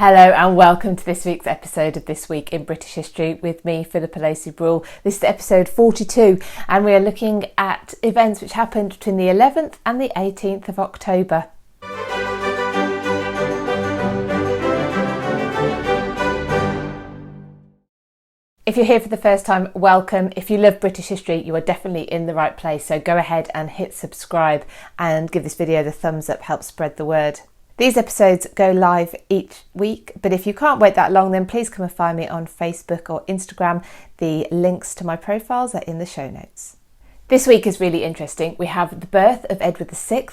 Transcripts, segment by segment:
Hello and welcome to this week's episode of This Week in British History with me, Philippa Brule. This is episode 42 and we are looking at events which happened between the 11th and the 18th of October. If you're here for the first time, welcome. If you love British history, you are definitely in the right place. So go ahead and hit subscribe and give this video the thumbs up, help spread the word. These episodes go live each week, but if you can't wait that long, then please come and find me on Facebook or Instagram. The links to my profiles are in the show notes. This week is really interesting. We have the birth of Edward VI.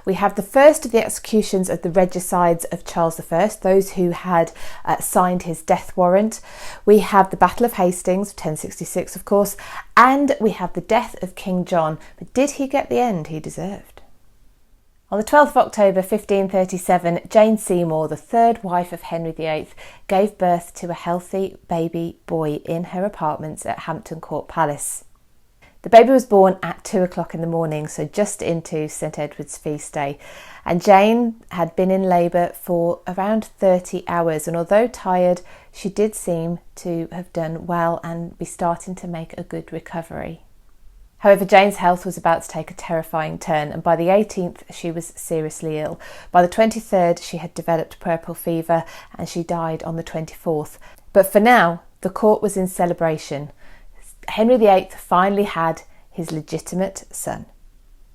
We have the first of the executions of the regicides of Charles I, those who had signed his death warrant. We have the Battle of Hastings, 1066 of course, and we have the death of King John. But did he get the end he deserved? On the 12th of October 1537, Jane Seymour, the third wife of Henry VIII, gave birth to a healthy baby boy in her apartments at Hampton Court Palace. The baby was born at 2 o'clock in the morning, so just into St Edward's feast day, and Jane had been in labour for around 30 hours, and although tired, she did seem to have done well and be starting to make a good recovery. However, Jane's health was about to take a terrifying turn, and by the 18th she was seriously ill. By the 23rd she had developed puerperal fever and she died on the 24th. But for now, the court was in celebration. Henry VIII finally had his legitimate son.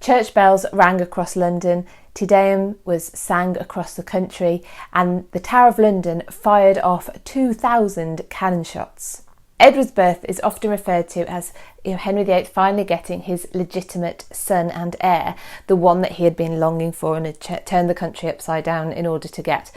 Church bells rang across London, Te Deum was sang across the country, and the Tower of London fired off 2,000 cannon shots. Edward's birth is often referred to as Henry VIII finally getting his legitimate son and heir, the one that he had been longing for and had turned the country upside down in order to get.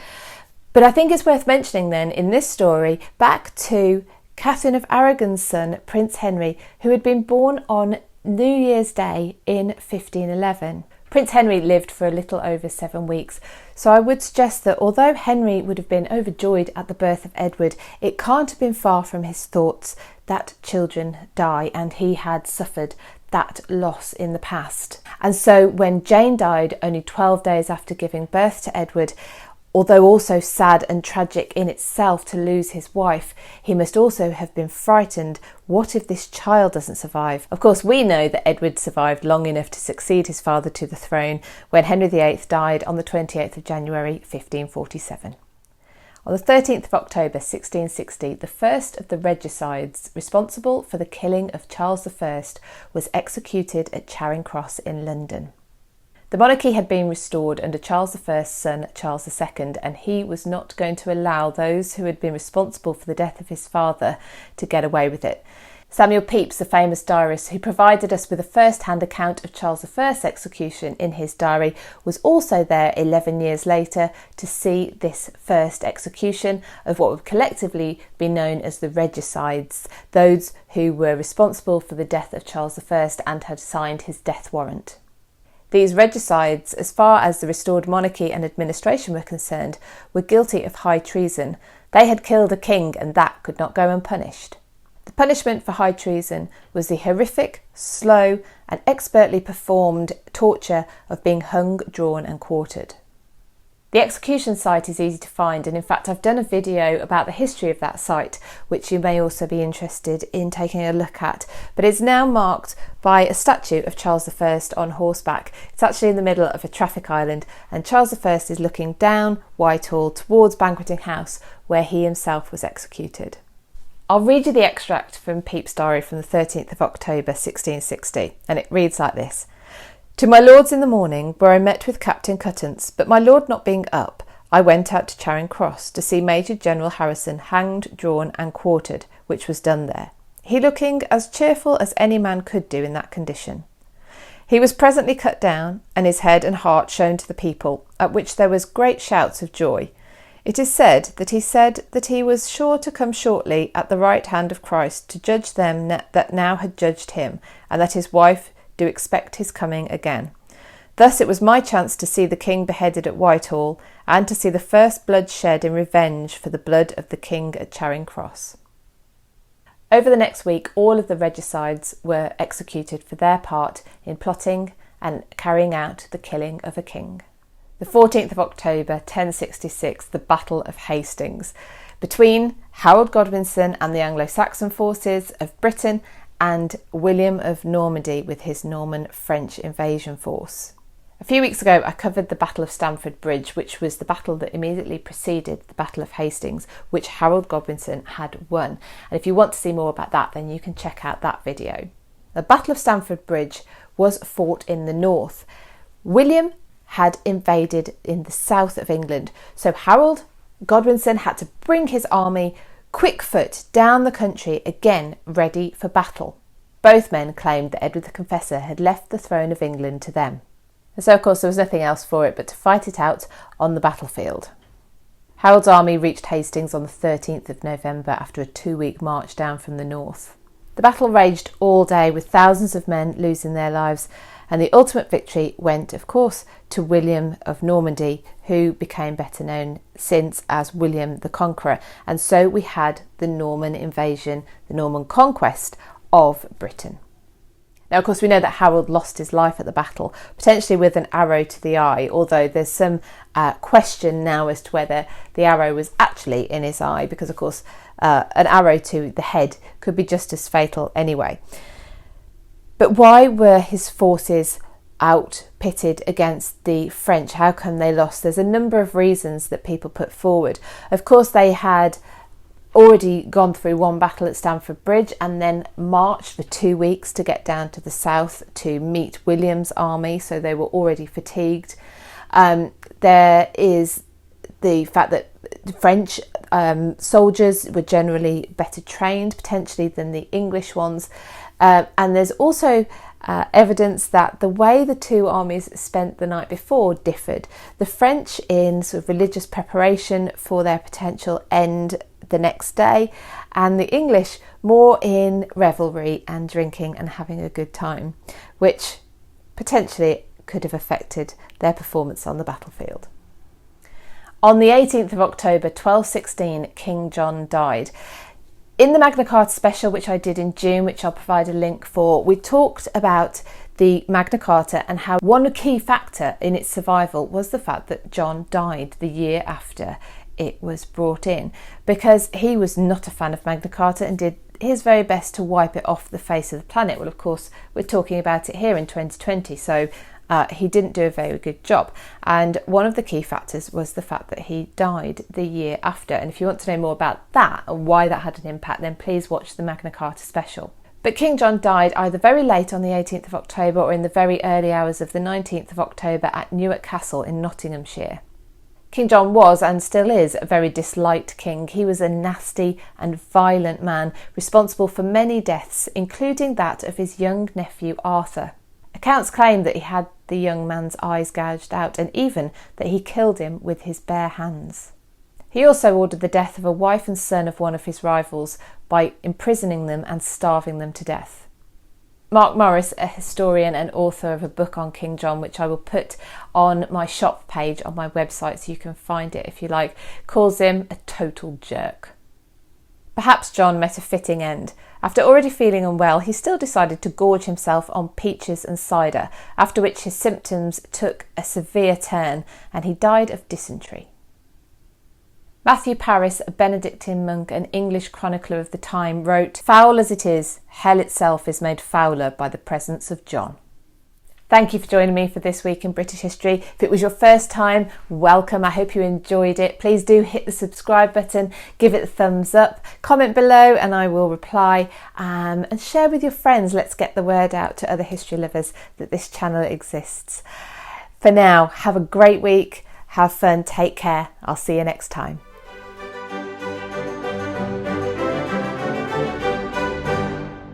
But I think it's worth mentioning then in this story back to Catherine of Aragon's son, Prince Henry, who had been born on New Year's Day in 1511. Prince Henry lived for a little over 7 weeks, so I would suggest that although Henry would have been overjoyed at the birth of Edward, it can't have been far from his thoughts that children die, and he had suffered that loss in the past. And so when Jane died only 12 days after giving birth to Edward, although also sad and tragic in itself to lose his wife, he must also have been frightened. What if this child doesn't survive? Of course, we know that Edward survived long enough to succeed his father to the throne when Henry VIII died on the 28th of January 1547. On the 13th of October 1660, the first of the regicides responsible for the killing of Charles I was executed at Charing Cross in London. The monarchy had been restored under Charles I's son, Charles II, and he was not going to allow those who had been responsible for the death of his father to get away with it. Samuel Pepys, the famous diarist who provided us with a first-hand account of Charles I's execution in his diary, was also there 11 years later to see this first execution of what would collectively be known as the regicides, those who were responsible for the death of Charles I and had signed his death warrant. These regicides, as far as the restored monarchy and administration were concerned, were guilty of high treason. They had killed a king and that could not go unpunished. The punishment for high treason was the horrific, slow and expertly performed torture of being hung, drawn and quartered. The execution site is easy to find, and in fact I've done a video about the history of that site, which you may also be interested in taking a look at, but it's now marked by a statue of Charles I on horseback. It's actually in the middle of a traffic island, and Charles I is looking down Whitehall towards Banqueting House, where he himself was executed. I'll read you the extract from Pepys' diary from the 13th of October 1660, and it reads like this. To my lord's in the morning, where I met with Captain Cuttance, but my lord not being up, I went out to Charing Cross to see Major General Harrison hanged, drawn and quartered, which was done there, he looking as cheerful as any man could do in that condition. He was presently cut down, and his head and heart shown to the people, at which there was great shouts of joy. It is said that he was sure to come shortly at the right hand of Christ to judge them that now had judged him, and that his wife do expect his coming again. Thus it was my chance to see the king beheaded at Whitehall, and to see the first blood shed in revenge for the blood of the king at Charing Cross. Over the next week, all of the regicides were executed for their part in plotting and carrying out the killing of a king. The 14th of October 1066, the Battle of Hastings, between Harold Godwinson and the Anglo-Saxon forces of Britain and William of Normandy with his Norman French invasion force. A few weeks ago I covered the Battle of Stamford Bridge, which was the battle that immediately preceded the Battle of Hastings, which Harold Godwinson had won. And if you want to see more about that, then you can check out that video. The Battle of Stamford Bridge was fought in the north. William had invaded in the south of England, so Harold Godwinson had to bring his army quick foot down the country again, ready for battle. Both men claimed that Edward the Confessor had left the throne of England to them. And so of course there was nothing else for it but to fight it out on the battlefield. Harold's army reached Hastings on the 13th of November after a 2-week march down from the north. The battle raged all day with thousands of men losing their lives, and the ultimate victory went, of course, to William of Normandy, who became better known since as William the Conqueror. And so we had the Norman invasion, the Norman conquest of Britain. Now, of course, we know that Harold lost his life at the battle, potentially with an arrow to the eye, although there's some question now as to whether the arrow was actually in his eye, because, of course, an arrow to the head could be just as fatal anyway. But why were his forces out-pitted against the French? How come they lost? There's a number of reasons that people put forward. Of course, they had already gone through one battle at Stamford Bridge and then marched for 2 weeks to get down to the south to meet William's army, so they were already fatigued. There is the fact that the French soldiers were generally better trained, potentially, than the English ones. And there's also evidence that the way the two armies spent the night before differed. The French in sort of religious preparation for their potential end the next day, and the English more in revelry and drinking and having a good time, which potentially could have affected their performance on the battlefield. On the 18th of October 1216, King John died. In the Magna Carta special, which I did in June, which I'll provide a link for, we talked about the Magna Carta and how one key factor in its survival was the fact that John died the year after it was brought in, because he was not a fan of Magna Carta and did his very best to wipe it off the face of the planet. Well, of course, we're talking about it here in 2020, so he didn't do a very good job. And one of the key factors was the fact that he died the year after. And if you want to know more about that and why that had an impact, then please watch the Magna Carta special. But King John died either very late on the 18th of October or in the very early hours of the 19th of October at Newark Castle in Nottinghamshire. King John was, and still is, a very disliked king. He was a nasty and violent man, responsible for many deaths, including that of his young nephew Arthur. Accounts claim that he had the young man's eyes gouged out, and even that he killed him with his bare hands. He also ordered the death of a wife and son of one of his rivals by imprisoning them and starving them to death. Mark Morris, a historian and author of a book on King John, which I will put on my shop page on my website so you can find it if you like, calls him a total jerk. Perhaps John met a fitting end. After already feeling unwell, he still decided to gorge himself on peaches and cider, after which his symptoms took a severe turn and he died of dysentery. Matthew Paris, a Benedictine monk and English chronicler of the time, wrote, "Foul as it is, hell itself is made fouler by the presence of John." Thank you for joining me for this week in British history. If it was your first time, welcome. I hope you enjoyed it. Please do hit the subscribe button, give it a thumbs up, comment below and I will reply, and share with your friends. Let's get the word out to other history lovers that this channel exists. For now, have a great week, have fun, take care. I'll see you next time.